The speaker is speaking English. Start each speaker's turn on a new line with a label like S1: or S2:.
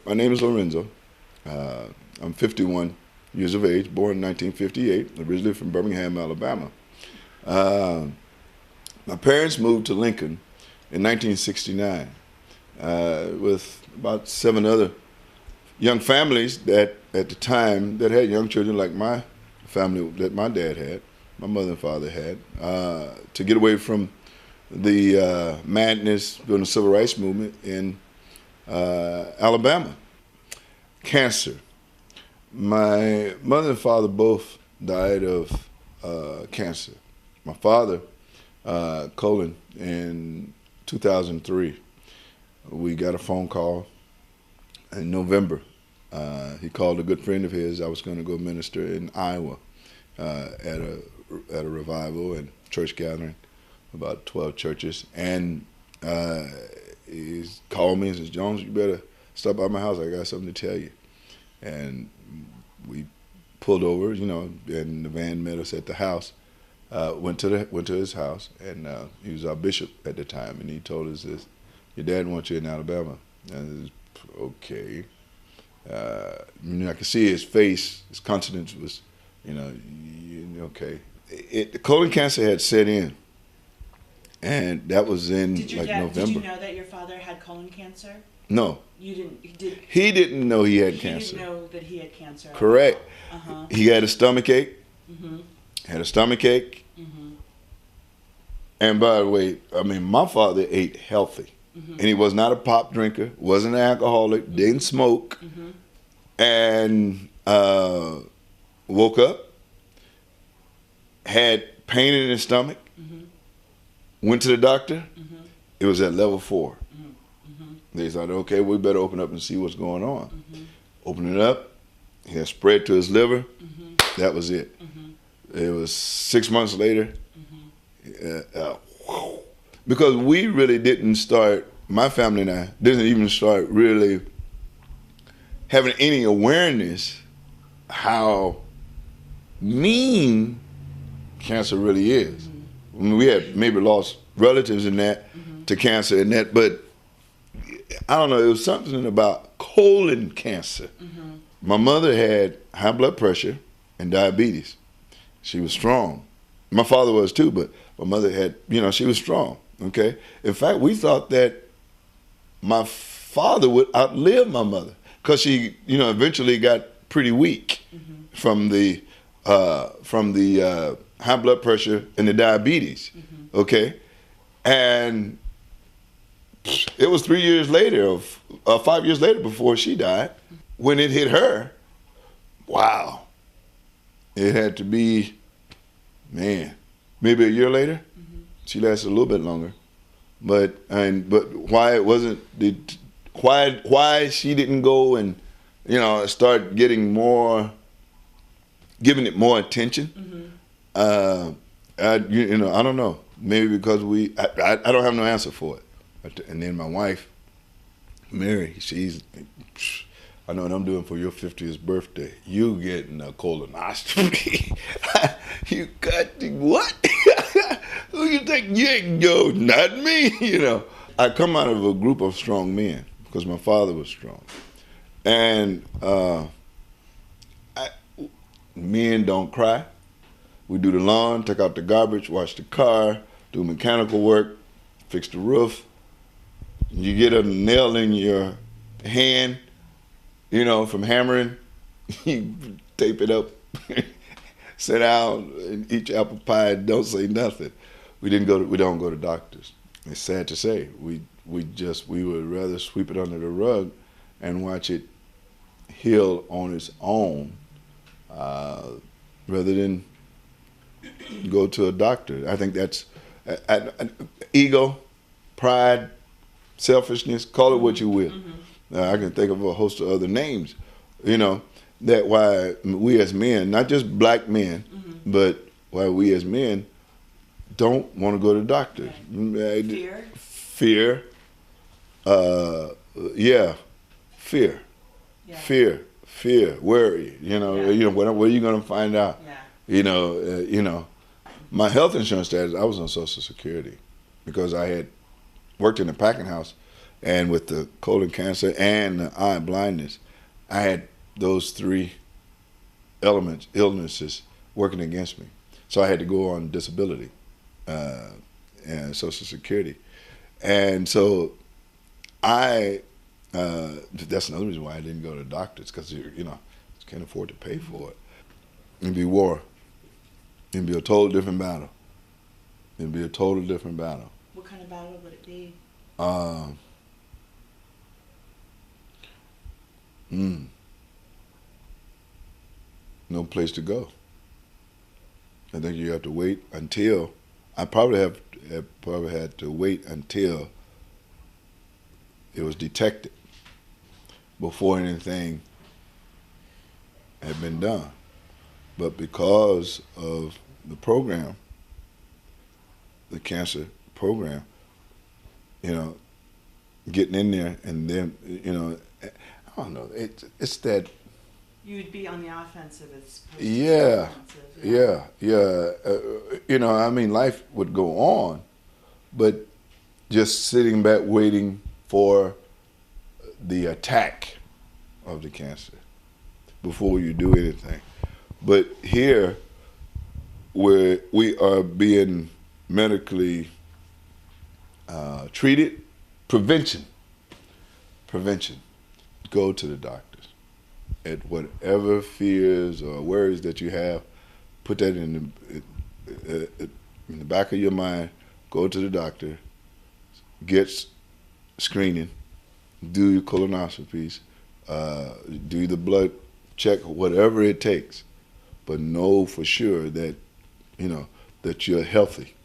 S1: My name is Lorenzo. I'm 51 years of age, born in 1958, originally from Birmingham, Alabama. Uh, my parents moved to Lincoln in 1969 with about 7 other young families that at the time that had young children like my family that my dad had, my mother and father had, to get away from the madness during the civil rights movement in Alabama. Cancer. My mother and father both died of cancer. My father, colon, in 2003. We got a phone call in November. He called a good friend of his. I was going to go minister in Iowa at a revival and church gathering, about 12 churches. And he called me and says, "Jones, you better stop by my house. I got something to tell you." And we pulled over, and the van met us at the house. Went to his house, and he was our bishop at the time, and he told us this: "Your dad wants you in Alabama." And I said, "Okay." I could see his face, his countenance was, okay. The colon cancer had set in, and that was in November.
S2: Did you know that your father had colon cancer?
S1: No.
S2: You didn't.
S1: He didn't know he had cancer.
S2: He didn't know that he had cancer.
S1: Correct.
S2: Uh-huh.
S1: He had a stomach ache.
S2: Mm-hmm.
S1: Had a stomach ache.
S2: Mm-hmm.
S1: And by the way, my father ate healthy. Mm-hmm. And he was not a pop drinker, wasn't an alcoholic, mm-hmm. didn't smoke, mm-hmm. and woke up, had pain in his stomach, mm-hmm. went to the doctor, mm-hmm. it was at level 4. Mm-hmm. They thought, okay, we better open up and see what's going on. Mm-hmm. Open it up, he had spread to his liver, mm-hmm. that was it. Mm-hmm. It was 6 months later, mm-hmm. Because we really didn't start, my family and I didn't even start really having any awareness how mean cancer really is. Mm-hmm. We had maybe lost relatives in that, mm-hmm. to cancer and that, but I don't know, it was something about colon cancer. Mm-hmm. My mother had high blood pressure and diabetes. She was strong. My father was too, but my mother had, she was strong. Okay. In fact, we thought that my father would outlive my mother because she, eventually got pretty weak, mm-hmm. from the high blood pressure and the diabetes. Mm-hmm. Okay, and it was 3 years later, 5 years later, before she died, when it hit her. Wow, it had to be, maybe a year later. She lasted a little bit longer, but why it wasn't why she didn't go and start giving it more attention? Mm-hmm. I don't know. Maybe because I don't have no answer for it. And then my wife, Mary, I know what I'm doing for your 50th birthday. You getting a colonoscopy? You got what? Who you think you ain't go? Not me. I come out of a group of strong men because my father was strong, and men don't cry. We do the lawn, take out the garbage, wash the car, do mechanical work, fix the roof. You get a nail in your hand, from hammering, you tape it up, sit down and eat your apple pie and don't say nothing. We don't go to doctors. It's sad to say. We would rather sweep it under the rug and watch it heal on its own, rather than go to a doctor. I think that's ego, pride, selfishness, call it what you will. Mm-hmm. I can think of a host of other names, that why we as men, not just black men, mm-hmm. but why we as men don't want to go to doctors.
S2: Right.
S1: Fear. Fear.
S2: Yeah.
S1: Fear, worry. What are you going to find out?
S2: Yeah.
S1: My health insurance status, I was on Social Security because I had worked in a packing house And with the colon cancer and the eye blindness, I had those three illnesses working against me. So I had to go on disability and Social Security. And so that's another reason why I didn't go to doctors, because can't afford to pay for it. It'd be war. It'd be a total different battle. It'd be a total different battle.
S2: What kind of battle would it be?
S1: No place to go. I think you have to wait until. I probably have had to wait until it was detected before anything had been done. But because of the program, the cancer program, getting in there, and then I don't know. It's that.
S2: You'd be on the offensive as opposed to
S1: Yeah,
S2: defensive.
S1: yeah. I mean, life would go on, but just sitting back waiting for the attack of the cancer before you do anything. But here, where we are being medically treated, prevention. Go to the doctors. At whatever fears or worries that you have, put that in the back of your mind. Go to the doctor, get screening, do your colonoscopies, do the blood check, whatever it takes, but know for sure that that you're healthy.